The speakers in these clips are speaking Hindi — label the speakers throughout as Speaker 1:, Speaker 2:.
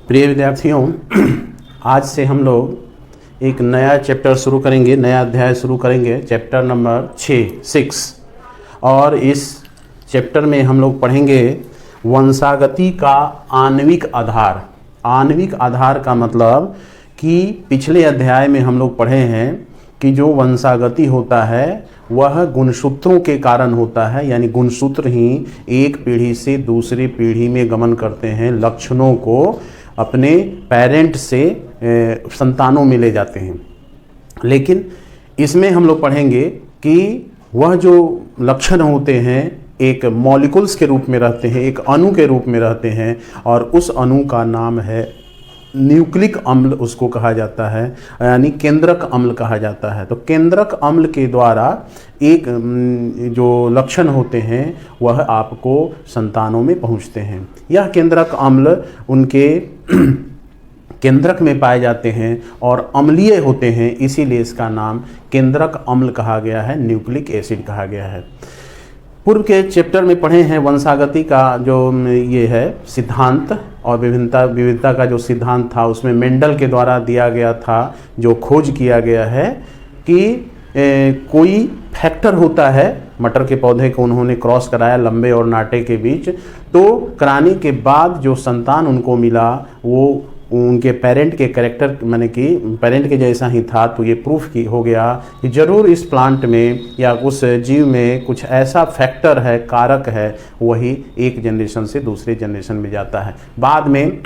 Speaker 1: प्रिय विद्यार्थियों, आज से हम लोग एक नया चैप्टर शुरू करेंगे, नया अध्याय शुरू करेंगे, चैप्टर नंबर 6 और इस चैप्टर में हम लोग पढ़ेंगे वंशागति का आणविक आधार। आणविक आधार का मतलब कि पिछले अध्याय में हम लोग पढ़े हैं कि जो वंशागति होता है वह गुणसूत्रों के कारण होता है, यानी गुणसूत्र ही एक पीढ़ी से दूसरी पीढ़ी में गमन करते हैं, लक्षणों को अपने पेरेंट से संतानों में ले जाते हैं। लेकिन इसमें हम लोग पढ़ेंगे कि वह जो लक्षण होते हैं एक मॉलिक्यूल्स के रूप में रहते हैं, एक अणु के रूप में रहते हैं, और उस अणु का नाम है न्यूक्लिक अम्ल, उसको कहा जाता है, यानी केंद्रक अम्ल कहा जाता है। तो केंद्रक अम्ल के द्वारा एक जो लक्षण होते हैं वह आपको संतानों में पहुंचते हैं। यह केंद्रक अम्ल उनके केंद्रक में पाए जाते हैं और अम्लीय होते हैं, इसीलिए इसका नाम केंद्रक अम्ल कहा गया है, न्यूक्लिक एसिड कहा गया है। पूर्व के चैप्टर में पढ़े हैं वंशागति का जो ये है सिद्धांत और विविधता का जो सिद्धांत था, उसमें मेंडल के द्वारा दिया गया था, जो खोज किया गया है कि कोई फैक्टर होता है, मटर के पौधे को उन्होंने क्रॉस कराया लंबे और नाटे के बीच, तो कराने के बाद जो संतान उनको मिला वो उनके पेरेंट के कैरेक्टर माने कि पेरेंट के जैसा ही था। तो ये प्रूफ की हो गया कि ज़रूर इस प्लांट में या उस जीव में कुछ ऐसा फैक्टर है, कारक है, वही एक जनरेशन से दूसरे जनरेशन में जाता है। बाद में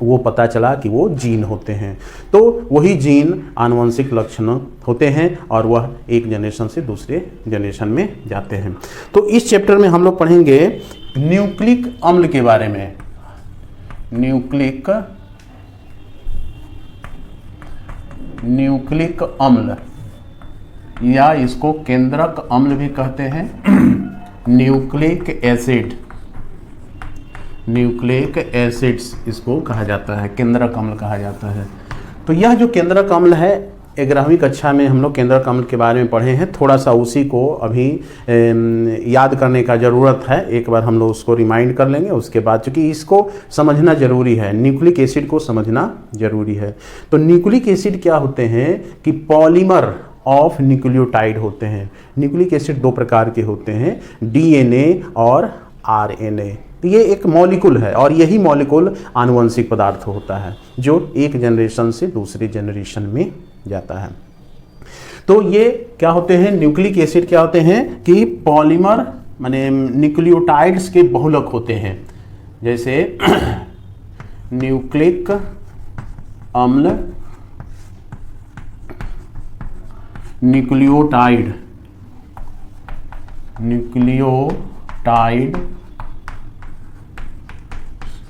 Speaker 1: वो पता चला कि वो जीन होते हैं, तो वही जीन आनुवंशिक लक्षण होते हैं और वह एक जनरेशन से दूसरे जनरेशन में जाते हैं। तो इस चैप्टर में हम लोग पढ़ेंगे न्यूक्लिक अम्ल के बारे में। न्यूक्लिक अम्ल या इसको केंद्रक अम्ल भी कहते हैं, न्यूक्लिक एसिड्स इसको कहा जाता है, केंद्रक अम्ल कहा जाता है। तो यह जो केंद्रक अम्ल है 11वीं कक्षा में हम लोग केंद्रक अम्ल के बारे में पढ़े हैं। थोड़ा सा उसी को अभी याद करने का ज़रूरत है, एक बार हम लोग उसको रिमाइंड कर लेंगे उसके बाद, क्योंकि इसको समझना ज़रूरी है, न्यूक्लिक एसिड को समझना ज़रूरी है। तो न्यूक्लिक एसिड क्या होते हैं कि पॉलीमर ऑफ न्यूक्लियोटाइड होते हैं। न्यूक्लिक एसिड दो प्रकार के होते हैं, डीएनए और आरएनए। ये एक मॉलिक्यूल है और यही मॉलिक्यूल आनुवंशिक पदार्थ होता है जो एक जनरेशन से दूसरी जनरेशन में जाता है। तो ये क्या होते हैं, न्यूक्लिक एसिड क्या होते हैं कि पॉलीमर माने न्यूक्लियोटाइड्स के बहुलक होते हैं। जैसे न्यूक्लिक अम्ल, न्यूक्लियोटाइड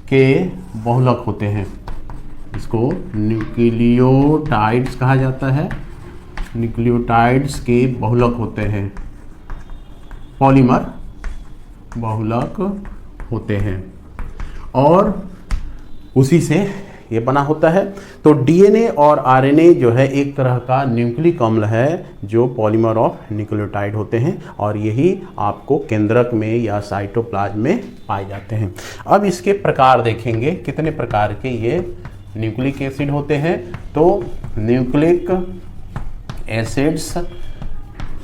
Speaker 1: के बहुलक होते हैं, इसको न्यूक्लियोटाइड्स कहा जाता है। न्यूक्लियोटाइड्स के बहुलक होते हैं, पॉलीमर बहुलक होते हैं और उसी से ये बना होता है। तो डीएनए और आरएनए जो है एक तरह का न्यूक्लिक अम्ल है जो पॉलीमर ऑफ न्यूक्लियोटाइड होते हैं और यही आपको केंद्रक में या साइटोप्लाज्म में पाए जाते हैं। अब इसके प्रकार देखेंगे, कितने प्रकार के ये न्यूक्लिक एसिड होते हैं। तो न्यूक्लिक एसिड्स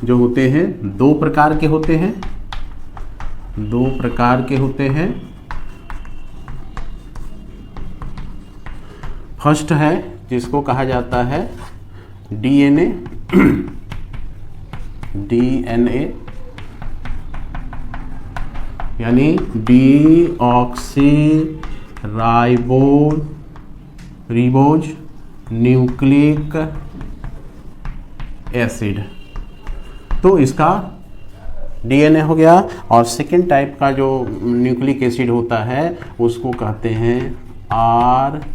Speaker 1: जो होते हैं दो प्रकार के होते हैं। फर्स्ट है जिसको कहा जाता है डीएनए यानी डीऑक्सीराइबोज न्यूक्लिक एसिड। तो इसका डीएनए हो गया। और सेकेंड टाइप का जो न्यूक्लिक एसिड होता है उसको कहते हैं आरएनए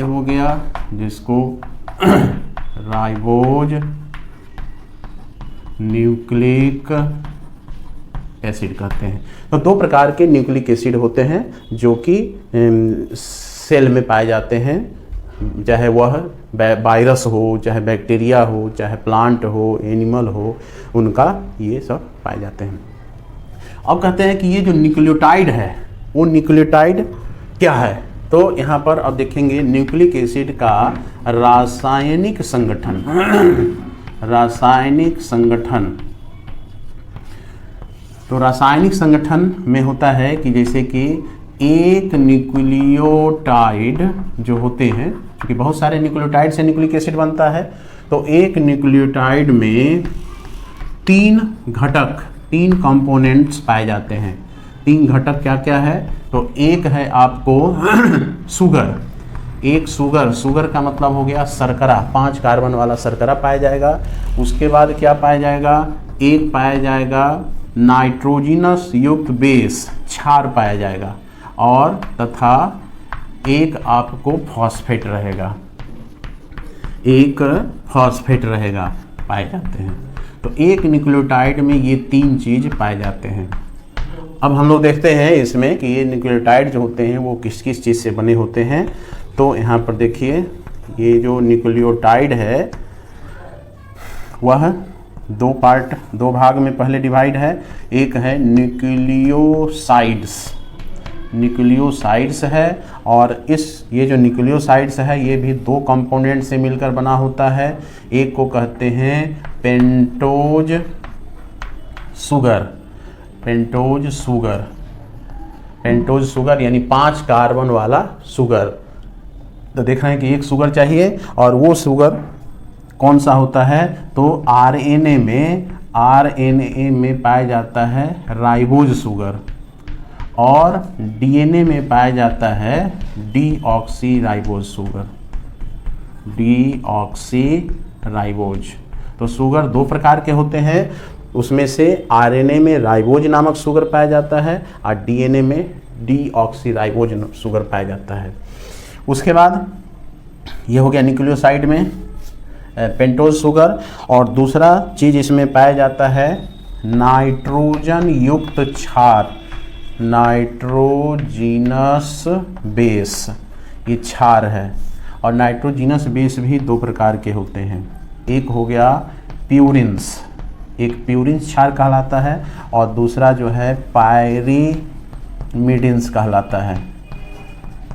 Speaker 1: हो गया, जिसको राइबोज न्यूक्लिक एसिड कहते हैं। तो दो प्रकार के न्यूक्लिक एसिड होते हैं जो कि सेल में पाए जाते हैं, चाहे वह वायरस हो, चाहे बैक्टीरिया हो, चाहे प्लांट हो, एनिमल हो, उनका ये सब पाए जाते हैं। अब कहते हैं कि ये जो न्यूक्लियोटाइड है वो न्यूक्लियोटाइड क्या है। तो यहाँ पर अब देखेंगे न्यूक्लिक एसिड का रासायनिक संगठन रासायनिक संगठन। तो रासायनिक संगठन में होता है कि जैसे कि एक न्यूक्लियोटाइड जो होते हैं, क्योंकि बहुत सारे न्यूक्लियोटाइड से न्यूक्लिक एसिड बनता है, तो एक न्यूक्लियोटाइड में 3 घटक 3 कंपोनेंट्स पाए जाते हैं। 3 घटक क्या क्या है, तो एक है आपको शुगर, एक शुगर का मतलब हो गया शर्करा, 5 कार्बन वाला शर्करा पाया जाएगा। उसके बाद क्या पाया जाएगा, एक पाया जाएगा नाइट्रोजनस युक्त बेस, क्षार पाया जाएगा, और तथा एक आपको फॉस्फेट रहेगा, एक फॉस्फेट रहेगा, पाए जाते हैं। तो एक न्यूक्लियोटाइड में ये 3 चीज पाए जाते हैं। अब हम लोग देखते हैं इसमें कि ये न्यूक्लियोटाइड जो होते हैं वो किस किस चीज़ से बने होते हैं। तो यहाँ पर देखिए ये जो न्यूक्लियोटाइड है वह 2 भाग में पहले डिवाइड है। एक है न्यूक्लियोसाइड्स है, और ये जो न्यूक्लियोसाइड्स है ये भी 2 कंपोनेंट से मिलकर बना होता है। एक को कहते हैं पेंटोज शुगर यानी 5 कार्बन वाला शुगर। तो देख रहे हैं कि एक शुगर चाहिए, और वो शुगर कौन सा होता है, तो आरएनए में पाया जाता है राइबोज शुगर, और डीएनए में पाया जाता है डीऑक्सीराइबोज शुगर, डीऑक्सीराइबोज। तो शुगर 2 प्रकार के होते हैं, उसमें से आरएनए में राइबोज नामक शुगर पाया जाता है और डीएनए में डीऑक्सीराइबोज शुगर पाया जाता है। उसके बाद ये हो गया न्यूक्लियोसाइड में पेंटोज शुगर, और दूसरा चीज़ इसमें पाया जाता है नाइट्रोजन युक्त क्षार, नाइट्रोजीनस बेस, ये क्षार है। और नाइट्रोजीनस बेस भी 2 प्रकार के होते हैं। एक हो गया प्यूरिन्स, एक प्यूरिन्स क्षार कहलाता है, और दूसरा जो है पायरीमिडिन्स कहलाता है,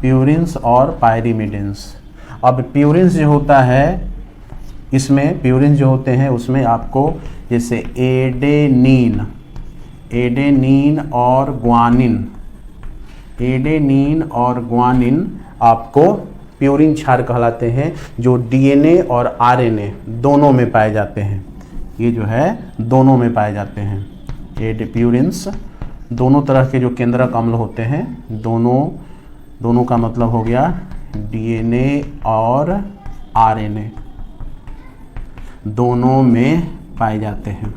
Speaker 1: प्यूरिन्स और पायरीमिडिन्स। अब प्यूरिन्स जो होता है, इसमें प्यूरिन्स जो होते हैं उसमें आपको जैसे एडेनिन और ग्वानिन आपको प्यूरिन क्षार कहलाते हैं, जो डीएनए और आरएनए दोनों में पाए जाते हैं। ये जो है दोनों में पाए जाते हैं। प्यूरिन्स दोनों तरह के जो केंद्रक अम्ल होते हैं, दोनों का मतलब हो गया डीएनए और आरएनए दोनों में पाए जाते हैं।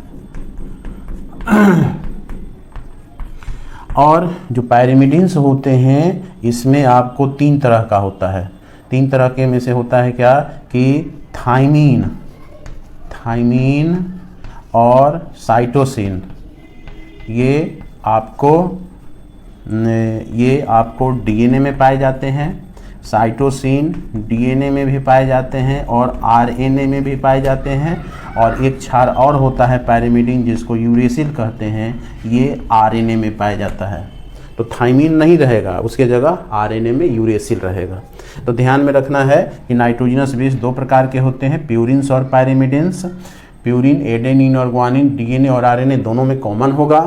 Speaker 1: और जो पायरीमिडिन्स होते हैं इसमें आपको 3 तरह का होता है। 3 तरह के में से होता है क्या कि थाइमीन और साइटोसिन। ये आपको डीएनए में पाए जाते हैं, साइटोसिन डीएनए में भी पाए जाते हैं और आरएनए में भी पाए जाते हैं। और एक क्षार और होता है पायरीमिडिन जिसको यूरेसिल कहते हैं, ये आरएनए में पाया जाता है। तो थाइमीन नहीं रहेगा, उसके जगह आरएनए में यूरेसिल रहेगा। तो ध्यान में रखना है कि नाइट्रोजनस बेस 2 प्रकार के होते हैं, प्यूरिन्स और पायरीमिडिन्स। प्यूरिन एडेनिन और ग्वानिन डीएनए और आरएनए दोनों में कॉमन होगा,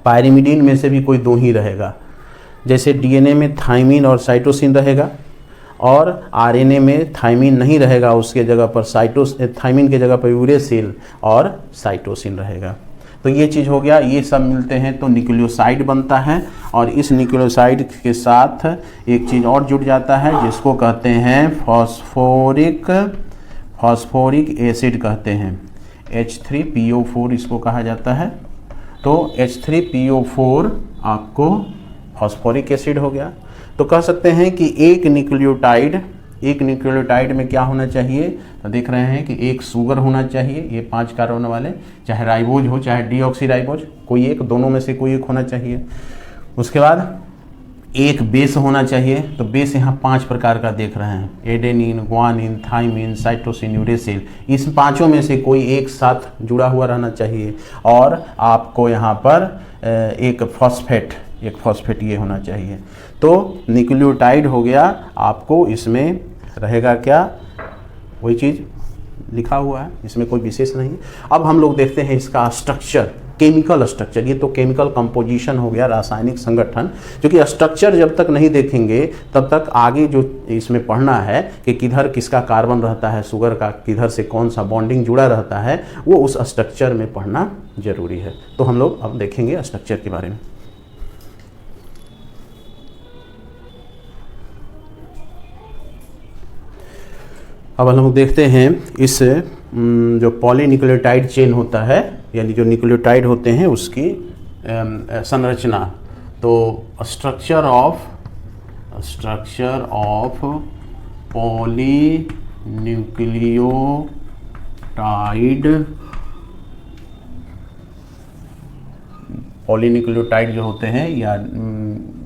Speaker 1: पायरीमिडिन में से भी कोई 2 ही रहेगा। जैसे डीएनए में थाइमीन और साइटोसिन रहेगा, और आरएनए में थाइमीन नहीं रहेगा, उसके जगह पर थाइमीन के जगह पर यूरेसिल और साइटोसिन रहेगा। तो ये चीज़ हो गया, ये सब मिलते हैं तो न्यूक्लियोसाइड बनता है। और इस न्यूक्लियोसाइड के साथ एक चीज़ और जुड़ जाता है जिसको कहते हैं फॉस्फोरिक एसिड कहते हैं, H3PO4 इसको कहा जाता है। तो H3PO4 आपको फॉस्फोरिक एसिड हो गया। तो कह सकते हैं कि एक न्यूक्लियोटाइड में क्या होना चाहिए, तो देख रहे हैं कि एक शुगर होना चाहिए, ये 5 कार्बन वाले, चाहे राइबोज हो चाहे डीऑक्सीराइबोज, कोई एक, दोनों में से कोई एक होना चाहिए। उसके बाद एक बेस होना चाहिए। तो बेस यहाँ 5 प्रकार का देख रहे हैं, adenine, guanine, thymine, cytosine, uracil. इस पांचों में से कोई एक साथ जुड़ा हुआ रहना चाहिए। और आपको यहाँ पर एक फॉस्फेट ये होना चाहिए। तो न्यूक्लियोटाइड हो गया, आपको इसमें रहेगा क्या, वही चीज़ लिखा हुआ है, इसमें कोई विशेष नहीं। अब हम लोग देखते हैं इसका स्ट्रक्चर, केमिकल स्ट्रक्चर। ये तो केमिकल कंपोजिशन हो गया, रासायनिक संगठन। क्योंकि स्ट्रक्चर जब तक नहीं देखेंगे तब तक आगे जो इसमें पढ़ना है कि किधर किसका कार्बन रहता है, शुगर का किधर से कौन सा बॉन्डिंग जुड़ा रहता है, वो उस स्ट्रक्चर में पढ़ना जरूरी है। तो हम लोग अब देखेंगे स्ट्रक्चर के बारे में। अब हम लोग देखते हैं इस जो पॉलीन्यूक्लियोटाइड चेन होता है, यानी जो न्यूक्लियोटाइड होते हैं उसकी संरचना। तो स्ट्रक्चर ऑफ पॉलीन्यूक्लियोटाइड जो होते हैं, या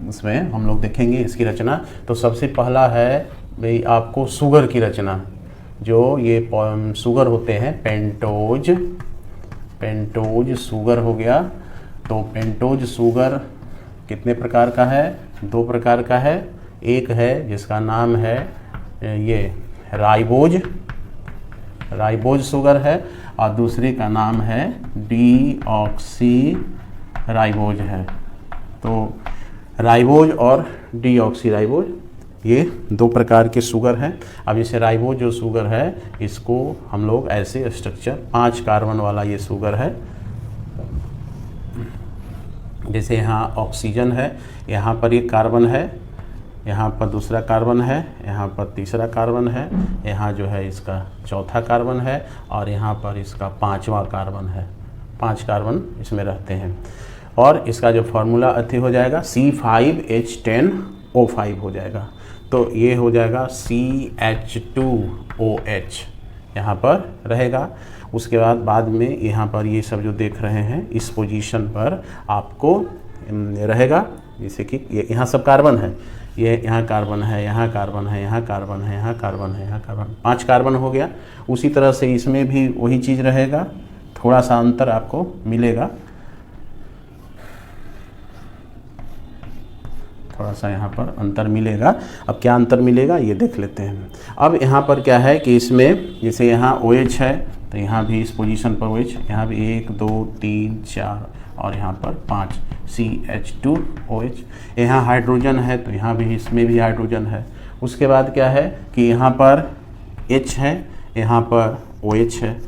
Speaker 1: उसमें हम लोग देखेंगे इसकी रचना। तो सबसे पहला है भाई आपको शुगर की रचना। जो ये शुगर होते हैं, पेंटोज शुगर हो गया। तो पेंटोज शुगर कितने प्रकार का है, 2 प्रकार का है। एक है जिसका नाम है ये राइबोज शुगर है, और दूसरे का नाम है डीऑक्सी राइबोज है। तो राइबोज और डीऑक्सी राइबोज ये 2 प्रकार के शुगर हैं। अब जैसे राइबोज जो शुगर है, इसको हम लोग ऐसे स्ट्रक्चर 5 कार्बन वाला ये शुगर है। जैसे यहाँ ऑक्सीजन है, यहाँ पर एक कार्बन है, यहाँ पर दूसरा कार्बन है, यहाँ पर तीसरा कार्बन है, यहाँ जो है इसका चौथा कार्बन है, और यहाँ पर इसका 5वां कार्बन है। 5 कार्बन इसमें रहते हैं। और इसका जो फार्मूला अति हो जाएगा C5H10O5 हो जाएगा। तो ये हो जाएगा CH2OH यहाँ पर रहेगा। उसके बाद में यहाँ पर ये सब जो देख रहे हैं इस पोजीशन पर आपको रहेगा, जैसे कि ये यहाँ सब कार्बन है, ये यहाँ कार्बन है, यहाँ कार्बन है, यहाँ कार्बन है, यहाँ कार्बन है, यहाँ कार्बन, 5 कार्बन हो गया। उसी तरह से इसमें भी वही चीज़ रहेगा, थोड़ा सा अंतर आपको मिलेगा, थोड़ा सा यहाँ पर अंतर मिलेगा। अब क्या अंतर मिलेगा ये देख लेते हैं। अब यहाँ पर क्या है कि इसमें जैसे यहाँ OH है, तो यहाँ भी इस पोजीशन पर OH, यहाँ भी 1 2 3 4 और यहाँ पर 5 CH2OH। यहाँ हाइड्रोजन है, तो यहाँ भी इसमें भी हाइड्रोजन है। उसके बाद क्या है कि यहाँ पर H है, यहाँ पर OH है,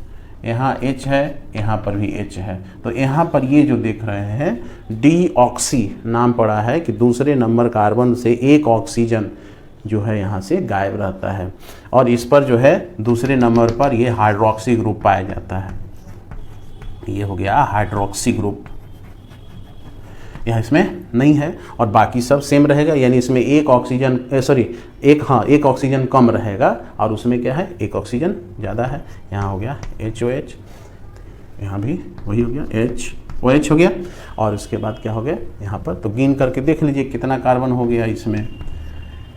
Speaker 1: यहाँ H है, यहाँ पर भी H है। तो यहाँ पर ये जो देख रहे हैं डीऑक्सी नाम पड़ा है कि दूसरे नंबर कार्बन से एक ऑक्सीजन जो है यहाँ से गायब रहता है, और इस पर जो है दूसरे नंबर पर ये हाइड्रोक्सी ग्रुप पाया जाता है। ये हो गया हाइड्रोक्सी ग्रुप, यहाँ इसमें नहीं है और बाकी सब सेम रहेगा। यानी इसमें एक ऑक्सीजन एक ऑक्सीजन कम रहेगा और उसमें क्या है, एक ऑक्सीजन ज़्यादा है। यहाँ हो गया HOH, यहाँ भी वही हो गया HOH हो गया। और उसके बाद क्या हो गया यहाँ पर, तो गिन करके देख लीजिए कितना कार्बन हो गया इसमें।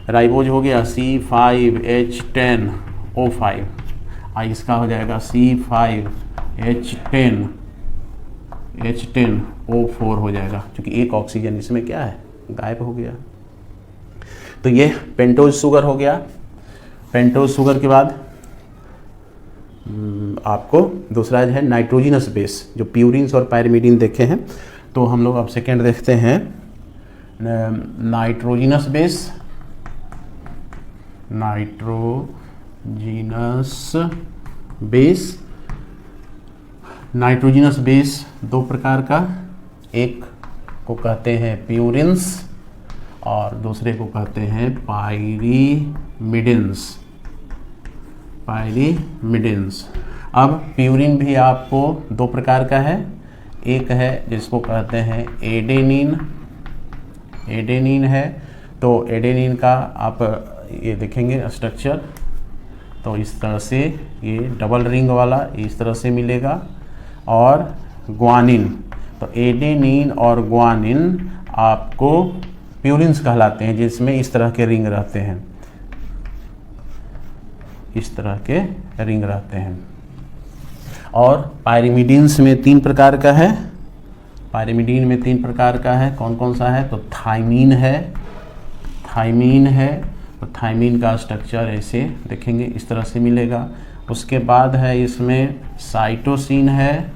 Speaker 1: राइबोज हो गया C5H10O5, इसका हो जाएगा C5H10O4 हो जाएगा, क्योंकि एक ऑक्सीजन इसमें क्या है, गायब हो गया। तो ये पेंटोज शुगर हो गया। पेंटोज शुगर के बाद आपको दूसरा है नाइट्रोजिनस बेस, जो प्यूरिन्स और पायरिमिडीन देखे हैं। तो हम लोग अब सेकेंड देखते हैं नाइट्रोजिनस बेस। नाइट्रोजिनस बेस 2 प्रकार का, एक को कहते हैं प्यूरिन्स और दूसरे को कहते हैं पायरिमिडिन्स। अब प्यूरिन भी आपको 2 प्रकार का है, एक है जिसको कहते हैं एडेनिन है। तो एडेनिन का आप ये देखेंगे स्ट्रक्चर, तो इस तरह से ये डबल रिंग वाला इस तरह से मिलेगा। और ग्वानिन, तो एडेनिन और ग्वानिन आपको प्यूरिन्स कहलाते हैं, जिसमें इस तरह के रिंग रहते हैं, इस तरह के रिंग रहते हैं। और पायरिमिडीन्स में 3 प्रकार का है, पायरिमिडीन में 3 प्रकार का है। कौन कौन सा है? तो थाइमीन है, थाइमीन है, तो थाइमीन का स्ट्रक्चर ऐसे देखेंगे, इस तरह से मिलेगा। उसके बाद है इसमें साइटोसिन है,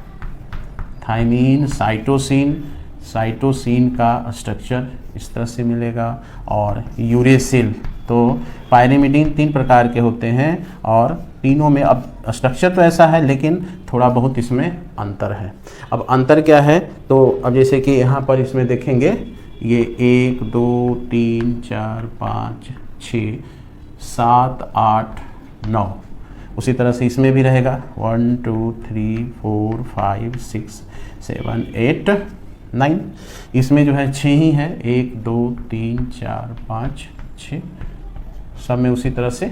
Speaker 1: थाइमीन, साइटोसिन, साइटोसिन का स्ट्रक्चर इस तरह से मिलेगा। और यूरेसिल। तो पायरिमिडीन 3 प्रकार के होते हैं और तीनों में अब स्ट्रक्चर तो ऐसा है लेकिन थोड़ा बहुत इसमें अंतर है। अब अंतर क्या है? तो अब जैसे कि यहाँ पर इसमें देखेंगे, ये 1 2 3 4 5 6 7 8 9, उसी तरह से इसमें भी रहेगा 1 2 3 4 5 6 7 8 9। इसमें जो है 6 ही है, 1 2 3 4 5 6, सब में उसी तरह से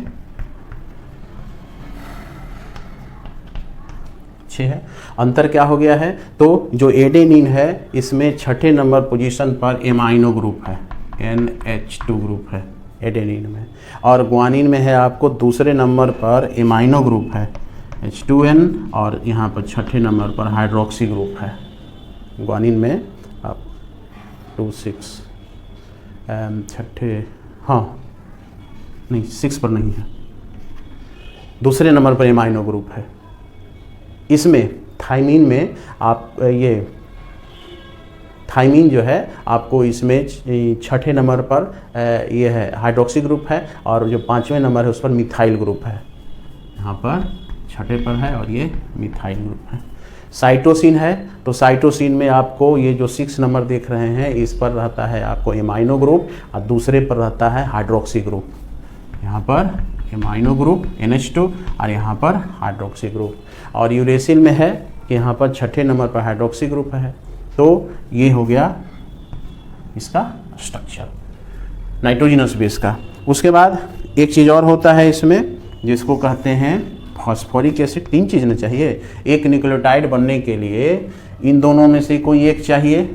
Speaker 1: 6 है। अंतर क्या हो गया है? तो जो एडेनिन है इसमें 6ठे नंबर पोजीशन पर एमाइनो ग्रुप है, NH2 ग्रुप है एडेनिन में, और ग्वानिन में है आपको दूसरे नंबर पर एमाइनो ग्रुप है H2N, और यहाँ पर 6ठे नंबर पर हाइड्रोक्सी ग्रुप है। ग्वानिन में आप 2 6 छठे, हाँ नहीं 6 पर नहीं है, दूसरे नंबर पर एमाइनो ग्रुप है। इसमें थाइमीन में आप ये थाइमीन जो है आपको इसमें 6ठे नंबर पर ये है हाइड्रोक्सी ग्रुप है, और जो 5वें नंबर है उस पर मिथाइल ग्रुप है, यहाँ पर 6ठे पर है और ये मिथाइल ग्रुप है। साइटोसिन है, तो साइटोसिन में आपको ये जो 6 नंबर देख रहे हैं इस पर रहता है आपको एमाइनो ग्रुप और दूसरे पर रहता है हाइड्रोक्सी ग्रुप। यहाँ पर एमाइनो ग्रुप NH2 और यहाँ पर हाइड्रोक्सी ग्रुप। और यूरेसिल में है कि यहाँ पर 6ठे नंबर पर हाइड्रोक्सी ग्रुप है। तो ये हो गया इसका स्ट्रक्चर नाइट्रोजनस बेस का। उसके बाद एक चीज़ और होता है इसमें जिसको कहते हैं फॉस्फोरिक एसिड। 3 चीज़ ना चाहिए एक न्यूक्लियोटाइड बनने के लिए, इन दोनों में से कोई एक चाहिए।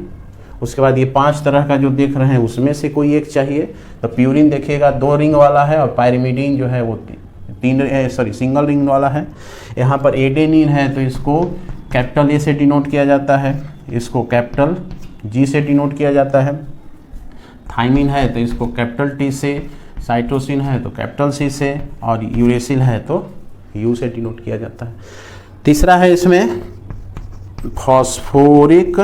Speaker 1: उसके बाद ये 5 तरह का जो देख रहे हैं उसमें से कोई एक चाहिए। तो प्यूरिन देखिएगा 2 रिंग वाला है और पायरिमिडीन जो है वो 3 सिंगल रिंग वाला है। यहाँ पर एडेनिन है तो इसको कैपिटल A से डिनोट किया जाता है, इसको कैपिटल G से डिनोट किया जाता है। थाइमिन है तो इसको कैपिटल T से, साइटोसिन है तो कैपिटल C से, और यूरेसिल है तो U से डिनोट किया जाता है। तीसरा है इसमें फॉस्फोरिक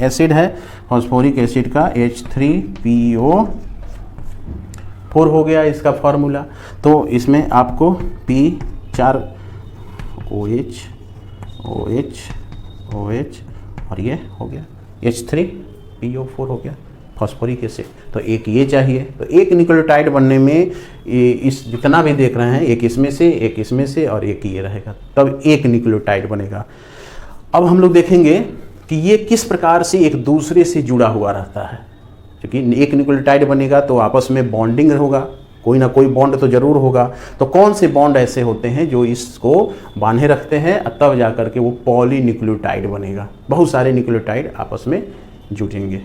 Speaker 1: एसिड है। फॉस्फोरिक एसिड का H3PO4 हो गया इसका फॉर्मूला। तो इसमें आपको P4 OH और ये हो गया H3PO4 हो गया फॉस्फोरिक एसिड। तो एक ये चाहिए। तो एक न्यूक्लियोटाइड बनने में इस जितना भी देख रहे हैं एक इसमें से, एक इसमें से और एक ये रहेगा, तब एक न्यूक्लियोटाइड बनेगा। अब हम लोग देखेंगे कि ये किस प्रकार से एक दूसरे से जुड़ा हुआ रहता है। क्योंकि एक न्यूक्लियोटाइड बनेगा तो आपस में बॉन्डिंग होगा, कोई ना कोई बॉन्ड तो जरूर होगा। तो कौन से बॉन्ड ऐसे होते हैं जो इसको बांधे रखते हैं, तब जा करके वो पॉलीन्यूक्लियोटाइड बनेगा। बहुत सारे न्यूक्लियोटाइड आपस में जुटेंगे।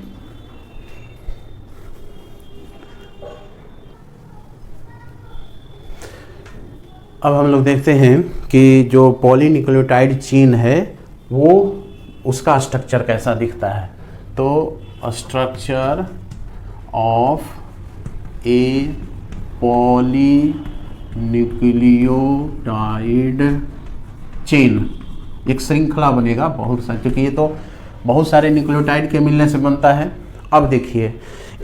Speaker 1: अब हम लोग देखते हैं कि जो पॉलीन्यूक्लियोटाइड चेन है वो उसका स्ट्रक्चर कैसा दिखता है। तो structure of A polynucleotide chain, एक श्रृंखला बनेगा बहुत सारे, क्योंकि ये तो बहुत सारे न्यूक्लियोटाइड के मिलने से बनता है। अब देखिए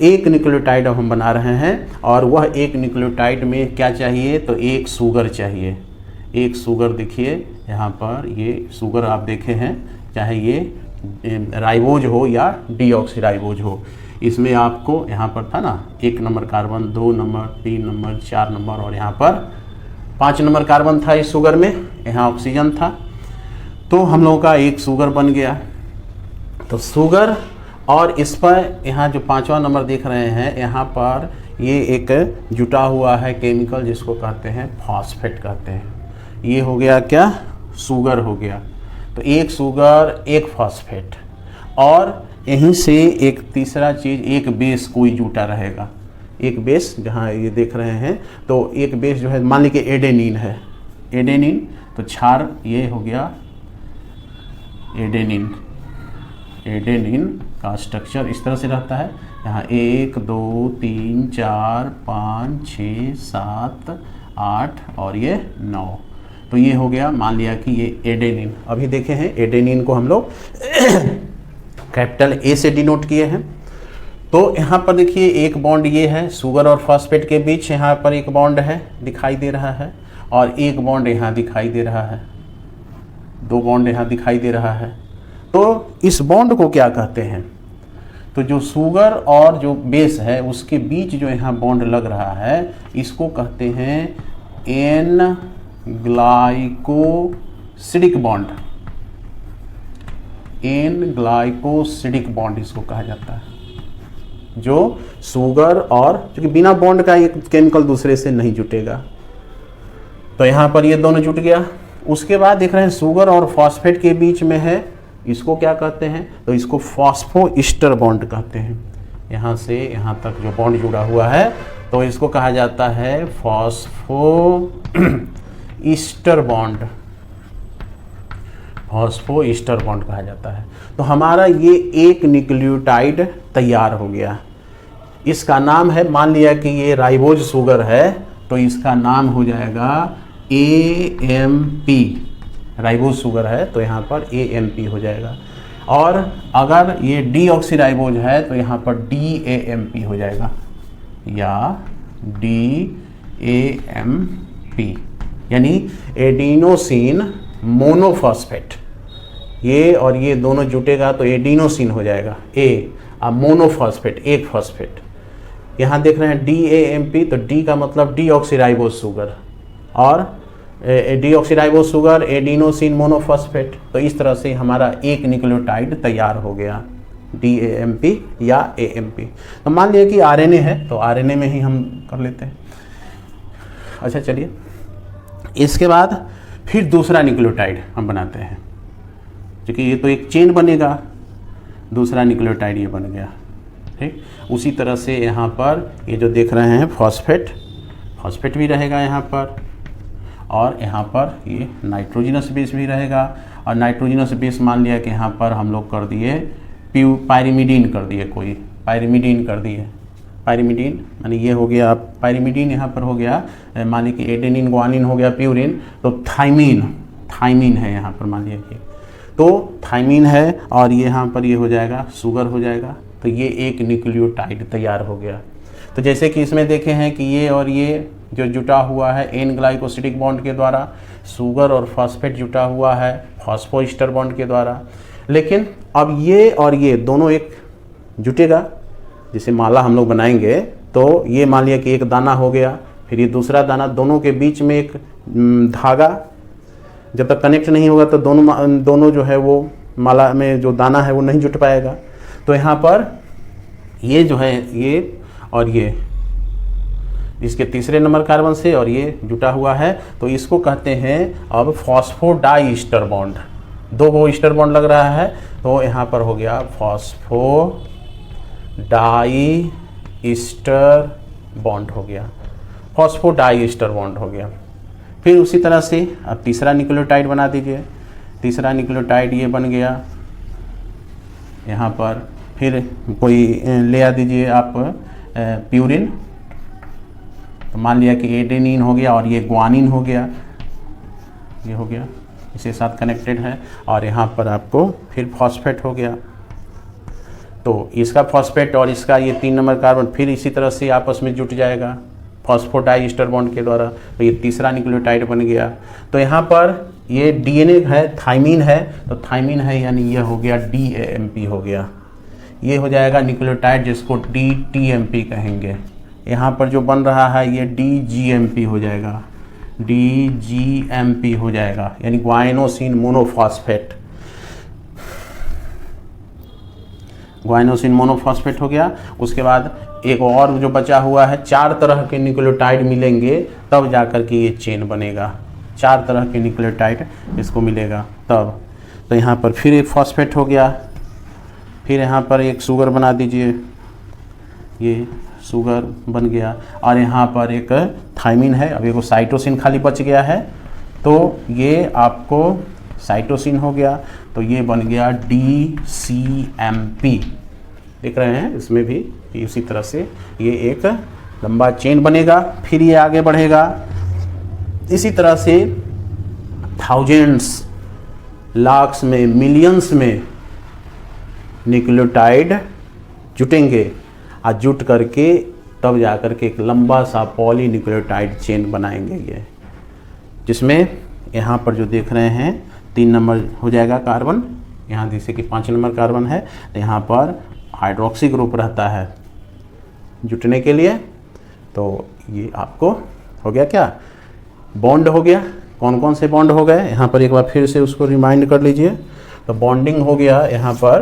Speaker 1: एक न्यूक्लियोटाइड अब हम बना रहे हैं और वह एक न्यूक्लियोटाइड में क्या चाहिए, तो एक शुगर चाहिए। एक शुगर देखिए यहाँ पर, ये शुगर आप देखे हैं, चाहे ये राइबोज हो या डीऑक्सीराइबोज हो, इसमें आपको यहाँ पर था ना 1 number carbon, 2 number, 3 number, 4 number और यहाँ पर 5 नंबर कार्बन था इस शुगर में, यहाँ ऑक्सीजन था। तो हम लोगों का एक शुगर बन गया। तो शुगर और इस पर यहाँ जो 5वां नंबर देख रहे हैं, यहाँ पर ये एक जुटा हुआ है केमिकल जिसको कहते हैं फॉस्फेट कहते हैं। ये हो गया क्या, शुगर हो गया। तो एक शुगर एक फॉस्फेट, और यहीं से एक तीसरा चीज़, एक बेस कोई जुटा रहेगा, एक बेस जहाँ ये देख रहे हैं, तो एक बेस जो है मान लीजिए एडेनिन है, एडेनिन, तो क्षार ये हो गया एडेनिन। एडेनिन का स्ट्रक्चर इस तरह से रहता है, यहाँ 1 2 3 4 5 6 7 8 और ये 9, तो ये हो गया, मान लिया कि ये एडेनिन। अभी देखे हैं एडेनिन को हम लोग कैपिटल ए से डिनोट किए हैं। तो यहाँ पर देखिए एक बॉन्ड ये है, शुगर और फॉस्फेट के बीच यहाँ पर एक बॉन्ड है दिखाई दे रहा है, और एक बॉन्ड यहाँ दिखाई दे रहा है, 2 बॉन्ड यहाँ दिखाई दे रहा है। तो इस बॉन्ड को क्या कहते हैं, तो जो शुगर और जो बेस है उसके बीच जो यहाँ बॉन्ड लग रहा है इसको कहते हैं N glycosidic bond, N glycosidic bond इसको कहा जाता है, जो शुगर और, क्योंकि बिना बॉन्ड का एक केमिकल दूसरे से नहीं जुटेगा, तो यहाँ पर ये दोनों जुट गया। उसके बाद देख रहे हैं शुगर और फॉस्फेट के बीच में है, इसको क्या कहते हैं, तो इसको फॉस्फोईस्टर बॉन्ड कहते हैं। यहाँ से यहाँ तक जो बॉन्ड जुड़ा हुआ है तो इसको कहा जाता है फॉस्फोईस्टर बॉन्ड, फॉस्फोईस्टर बॉन्ड कहा जाता है। तो हमारा ये एक न्यूक्लियोटाइड तैयार हो गया। इसका नाम है, मान लिया कि ये राइबोज शुगर है तो इसका नाम हो जाएगा AMP, राइबोज शुगर है तो यहाँ पर AMP हो जाएगा, और अगर ये डीऑक्सीराइबोज है तो यहाँ पर DAMP हो जाएगा, या DAMP, यानी एडिनोसिन मोनोफॉस्फेट। ये और ये दोनों जुटेगा तो एडिनोसिन हो जाएगा अब मोनोफॉस्फेट, एक फॉस्फेट। यहाँ देख रहे हैं DAMP, तो D का मतलब डीऑक्सीराइबोज शुगर, और डीऑक्सीराइबोज शुगर एडिनोसिन मोनोफॉस्फेट। तो इस तरह से हमारा एक न्यूक्लियोटाइड तैयार हो गया, DAMP या AMP। तो मान लिया कि RNA है तो RNA में ही हम कर लेते हैं। अच्छा चलिए, इसके बाद फिर दूसरा न्यूक्लियोटाइड हम बनाते हैं, क्योंकि ये तो एक चेन बनेगा, दूसरा न्यूक्लियोटाइड ये बन गया, ठीक। उसी तरह से यहाँ पर ये जो देख रहे हैं फॉस्फेट, फॉस्फेट भी रहेगा यहाँ पर, और यहाँ पर ये नाइट्रोजिनस बेस भी रहेगा, और नाइट्रोजिनस बेस मान लिया कि यहाँ पर हम लोग कर दिए पायरिमिडीन कर दिए, कोई पायरिमिडीन कर दिए, पायरिमिडीन यानी ये हो गया पायरिमिडीन, यहाँ पर हो गया मान लीजिए कि एडेनिन ग्वानिन हो गया प्यूरिन, तो थाइमीन, थाइमीन है यहाँ पर मान लीजिए, तो थाइमीन है, और ये यहाँ पर ये हो जाएगा शुगर हो जाएगा, तो ये एक न्यूक्लियोटाइड तैयार हो गया। तो जैसे कि इसमें देखे हैं कि ये और ये जो जुटा हुआ है एन ग्लाइकोसिडिक बॉन्ड के द्वारा, शुगर और फॉस्फेट जुटा हुआ है फॉस्फोईस्टर बॉन्ड के द्वारा, लेकिन अब ये और ये दोनों एक जुटेगा, जैसे माला हम लोग बनाएंगे तो ये मान लिया कि एक दाना हो गया, फिर ये दूसरा दाना, दोनों के बीच में एक धागा, जब तक कनेक्ट नहीं होगा तो दोनों जो है वो माला में जो दाना है वो नहीं जुट पाएगा। तो यहाँ पर ये जो है ये और ये इसके तीसरे नंबर कार्बन से और ये जुटा हुआ है, तो इसको कहते हैं अब फॉस्फोडाईस्टर बॉन्ड। 2 गो ईस्टर बॉन्ड लग रहा है तो यहाँ पर हो गया फॉस्फोडाईस्टर बॉन्ड हो गया, फॉस्फोडाईस्टर बॉन्ड हो गया। फिर उसी तरह से अब तीसरा न्यूक्लियोटाइड बना दीजिए, तीसरा न्यूक्लियोटाइड ये बन गया यहाँ पर। फिर कोई ले आ दीजिए आप प्यूरिन, तो मान लिया कि एडेनिन हो गया और ये ग्वानिन हो गया, ये हो गया, इसके साथ कनेक्टेड है, और यहाँ पर आपको फिर फॉस्फेट हो गया, तो इसका फॉस्फेट और इसका ये 3 नंबर कार्बन फिर इसी तरह से आपस में जुट जाएगा फॉस्फोडाईस्टर बॉन्ड के द्वारा, तो ये तीसरा न्यूक्लियोटाइड बन गया। तो यहाँ पर ये DNA है, थाइमीन है, तो थाइमीन है यानी ये हो गया DAMP हो गया, ये हो जाएगा न्यूक्लियोटाइड जिसको DTMP कहेंगे। यहाँ पर जो बन रहा है ये DGMP हो जाएगा, DGMP हो जाएगा, यानी ग्वाइनोसिन मोनोफॉस्फेट, ग्वाइनोसिन मोनोफॉस्फेट हो गया। उसके बाद एक और जो बचा हुआ है, 4 तरह के न्यूक्लियोटाइड मिलेंगे तब जाकर के ये चेन बनेगा, 4 तरह के न्यूक्लियोटाइड इसको मिलेगा तब। तो यहाँ पर फिर एक फॉस्फेट हो गया, फिर यहाँ पर एक शुगर बना दीजिए, ये शुगर बन गया, और यहाँ पर एक थायमिन है। अब एक साइटोसिन खाली बच गया है, तो ये आपको साइटोसिन हो गया, तो ये बन गया DCMP। देख रहे हैं इसमें भी इसी तरह से ये एक लंबा चेन बनेगा। फिर ये आगे बढ़ेगा, इसी तरह से थाउजेंड्स, लाख्स में, मिलियंस में न्यूक्लियोटाइड जुटेंगे, और जुट करके तब जा कर के एक लंबा सा पॉलीन्यूक्लियोटाइड चेन बनाएंगे ये, जिसमें यहाँ पर जो देख रहे हैं 3 नंबर हो जाएगा कार्बन, यहाँ जैसे कि 5 नंबर कार्बन है, तो यहाँ पर हाइड्रोक्सी ग्रुप रहता है जुटने के लिए। तो ये आपको हो गया क्या, बॉन्ड हो गया। कौन कौन से बॉन्ड हो गए यहाँ पर एक बार फिर से उसको रिमाइंड कर लीजिए। तो बॉन्डिंग हो गया यहाँ पर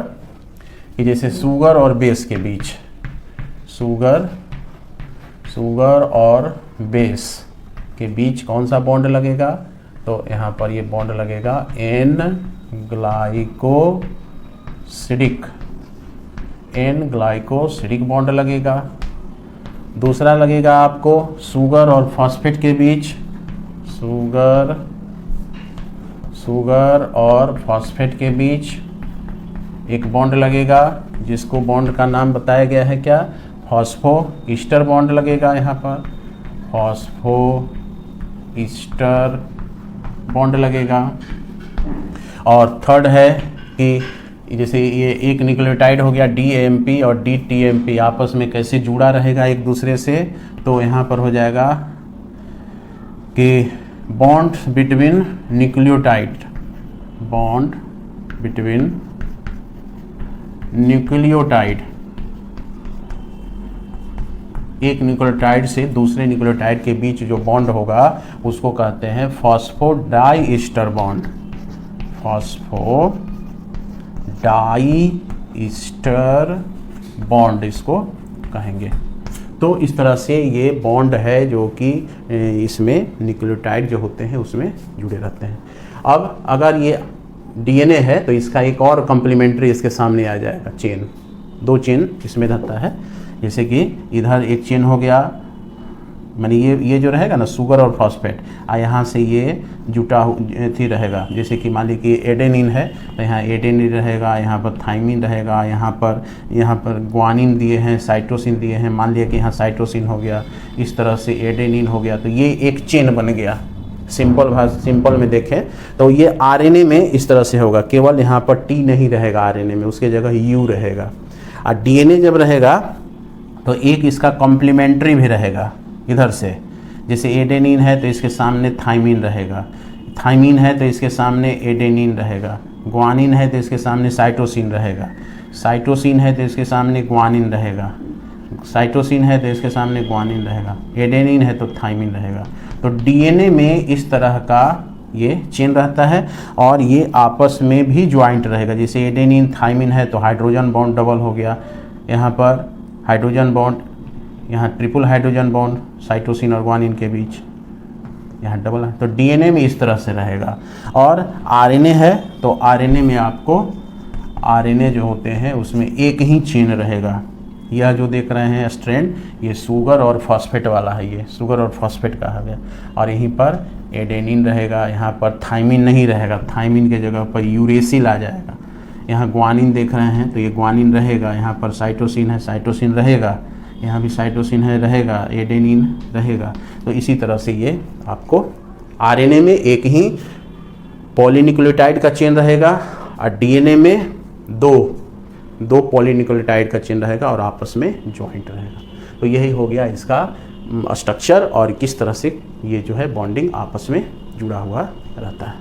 Speaker 1: कि जैसे शुगर और बेस के बीच, शुगर और बेस के बीच कौन सा बॉन्ड लगेगा, तो यहाँ पर ये बॉन्ड लगेगा एन ग्लाइकोसिडिक बॉन्ड लगेगा। दूसरा लगेगा आपको शुगर और फॉस्फेट के बीच, शुगर और फॉस्फेट के बीच एक बॉन्ड लगेगा, जिसको बॉन्ड का नाम बताया गया है क्या, फॉस्फोईस्टर बॉन्ड लगेगा। यहाँ पर फॉस्फोईस्टर बॉन्ड लगेगा। और थर्ड है कि जैसे ये एक न्यूक्लियोटाइड हो गया DAMP और DTMP, आपस में कैसे जुड़ा रहेगा एक दूसरे से, तो यहाँ पर हो जाएगा कि बॉन्ड बिटवीन न्यूक्लियोटाइड, एक न्यूक्लियोटाइड से दूसरे न्यूक्लियोटाइड के बीच जो बॉन्ड होगा उसको कहते हैं फॉस्फोडाइईस्टर बॉन्ड, फॉस्फोडाइईस्टर बॉन्ड इसको कहेंगे। तो इस तरह से ये बॉन्ड है जो कि इसमें न्यूक्लियोटाइड जो होते हैं उसमें जुड़े रहते हैं। अब अगर ये DNA है तो इसका एक और कम्प्लीमेंट्री इसके सामने आ जाएगा चेन, 2 चेन इसमें रहता है। जैसे कि इधर एक चेन हो गया, मानी ये जो रहेगा ना शुगर और फॉस्फेट, और यहाँ से ये जुटा थी रहेगा। जैसे कि मान ली कि एडेनिन है तो यहाँ एडेनिन रहेगा, यहाँ पर थाइमिन रहेगा, यहाँ पर ग्वानिन दिए हैं, साइटोसिन दिए हैं, मान लिया कि यहाँ साइटोसिन हो गया, इस तरह से एडेनिन हो गया, तो ये एक चेन बन गया। सिंपल में देखें तो ये RNA में इस तरह से होगा, केवल यहाँ पर T नहीं रहेगा RNA में, उसके जगह U रहेगा। और DNA जब रहेगा तो एक इसका कॉम्प्लीमेंट्री भी रहेगा इधर से, जैसे एडेनिन है तो इसके सामने थाइमिन रहेगा, थाइमिन है तो इसके सामने एडेनिन रहेगा, ग्वानिन है तो इसके सामने साइटोसिन रहेगा, साइटोसिन है तो इसके सामने ग्वानिन रहेगा, साइटोसिन है तो इसके सामने ग्वानिन रहेगा, एडेनिन है तो थाइमिन रहेगा। तो DNA में इस तरह का ये चेन रहता है, और ये आपस में भी ज्वाइंट रहेगा। जैसे एडेनिन थाइमिन है तो हाइड्रोजन बॉन्ड डबल हो गया, यहाँ पर हाइड्रोजन बॉन्ड, यहाँ ट्रिपल हाइड्रोजन बॉन्ड साइटोसिन और ग्वानिन के बीच, यहाँ डबल है। तो DNA में इस तरह से रहेगा। और RNA है तो RNA में आपको RNA जो होते हैं उसमें एक ही चेन रहेगा। यह जो देख रहे हैं स्ट्रैंड, ये शुगर और फॉस्फेट वाला है, ये शुगर और फॉस्फेट का है। और यहीं पर एडेनिन रहेगा, यहाँ पर थाइमिन नहीं रहेगा, थाइमिन के जगह पर यूरेसिल आ जाएगा। यहाँ ग्वानिन देख रहे हैं तो ये ग्वानिन रहेगा, यहाँ पर साइटोसिन है, साइटोसिन रहेगा, यहाँ भी साइटोसिन है रहेगा, एडेनिन रहेगा। तो इसी तरह से ये आपको RNA में एक ही पॉलीन्यूक्लियोटाइड का चेन रहेगा, और DNA में दो पॉलीन्यूक्लियोटाइड का चेन रहेगा और आपस में जॉइंट रहेगा। तो यही हो गया इसका स्ट्रक्चर और किस तरह से ये जो है बॉन्डिंग आपस में जुड़ा हुआ रहता है।